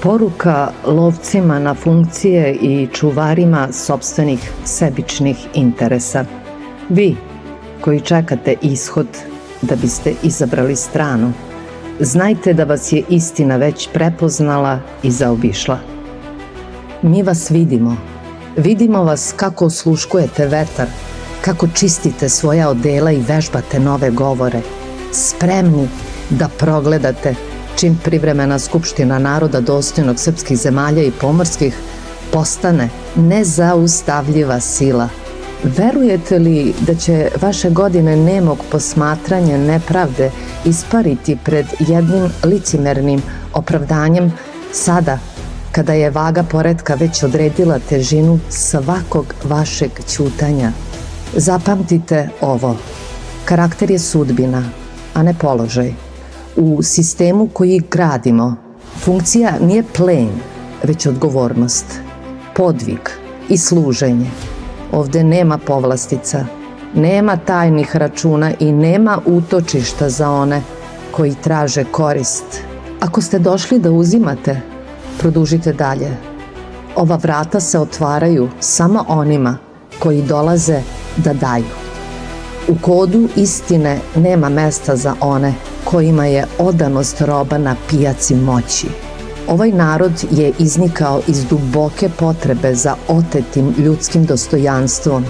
Poruka lovcima na funkcije i čuvarima sopstvenih sebičnih interesa. Vi, koji čekate ishod da biste izabrali stranu, znajte da vas je istina već prepoznala i zaobišla. Mi vas vidimo. Vidimo vas kako osluškujete vetar, kako čistite svoja odela i vežbate nove govore, spremni da progledate čim privremena Skupština naroda dostojnog srpskih zemalja i pomorskih postane nezaustavljiva sila. Verujete li da će vaše godine nemog posmatranja nepravde ispariti pred jednim licimernim opravdanjem sada, kada je vaga poretka već odredila težinu svakog vašeg ćutanja? Zapamtite ovo. Karakter je sudbina, a ne položaj. U sistemu koji gradimo, funkcija nije plen, već odgovornost, podvig i služenje. Ovde nema povlastica, nema tajnih računa i nema utočišta za one koji traže korist. Ako ste došli da uzimate, produžite dalje. Ova vrata se otvaraju samo onima koji dolaze da daju. U kodu istine nema mesta za one kojima je odanost roba na pijaci moći. Ovaj narod je iznikao iz duboke potrebe za otetim ljudskim dostojanstvom,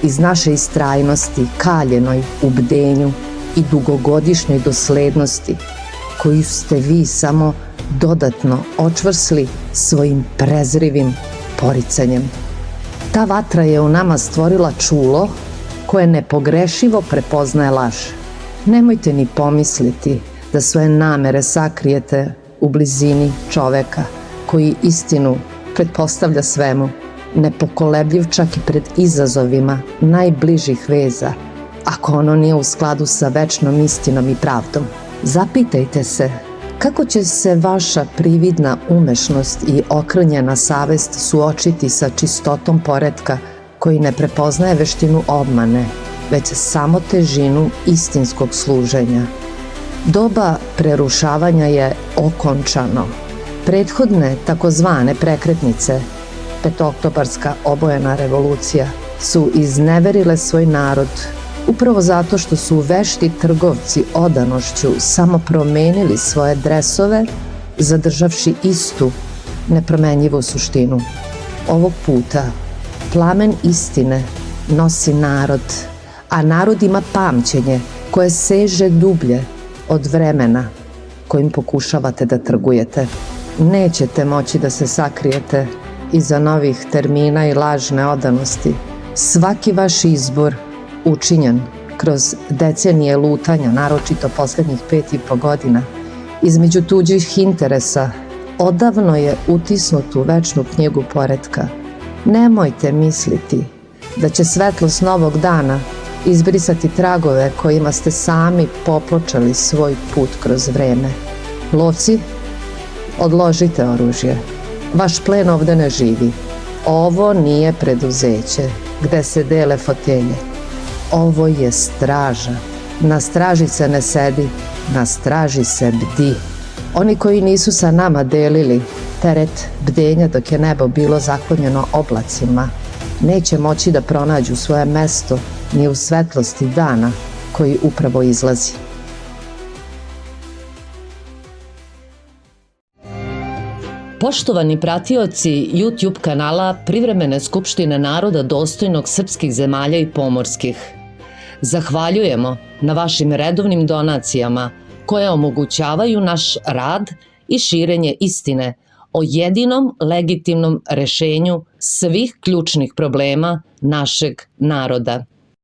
iz naše istrajnosti, kaljenoj u bdenju i dugogodišnjoj doslednosti, koju ste vi samo dodatno očvrsli svojim prezrivim poricanjem. Ta vatra je u nama stvorila čulo koje nepogrešivo prepoznaje laž. Nemojte ni pomisliti da svoje namere sakrijete u blizini čoveka koji istinu pretpostavlja svemu, nepokolebljiv čak i pred izazovima najbližih veza, ako ono nije u skladu sa večnom istinom i pravdom. Zapitajte se kako će se vaša prividna umešnost i okrnjena savest suočiti sa čistotom poretka koji ne prepoznaje veštinu obmane, već samo težinu istinskog služenja. Doba prerušavanja je okončano. Prethodne takozvane prekretnice, petooktobarska obojena revolucija, su izneverile svoj narod upravo zato što su vešti trgovci odanošću samo promenili svoje dresove, zadržavši istu nepromenjivu suštinu. Ovog puta plamen istine nosi narod, a narod ima pamćenje koje seže dublje od vremena kojim pokušavate da trgujete. Nećete moći da se sakrijete iza novih termina i lažne odanosti. Svaki vaš izbor učinjen kroz decenije lutanja, naročito poslednjih 5,5 godina, između tuđih interesa, odavno je utisnut u večnu knjigu poretka. Nemojte misliti da će svetlost novog dana izbrisati tragove kojima ste sami popločali svoj put kroz vreme. Lovci, odložite oružje. Vaš plen ovde ne živi. Ovo nije preduzeće gde se dele fotelje. Ovo je straža. Na straži se ne sedi, na straži se bdi. Oni koji nisu sa nama delili teret bdenja dok je nebo bilo zaklonjeno oblacima, neće moći da pronađu svoje mesto ni u svetlosti dana koji upravo izlazi. Poštovani pratioci YouTube kanala Privremene skupštine naroda dostojnog srpskih zemalja i pomorskih, zahvaljujemo na vašim redovnim donacijama koje omogućavaju naš rad i širenje istine o jedinom legitimnom rešenju svih ključnih problema našeg naroda.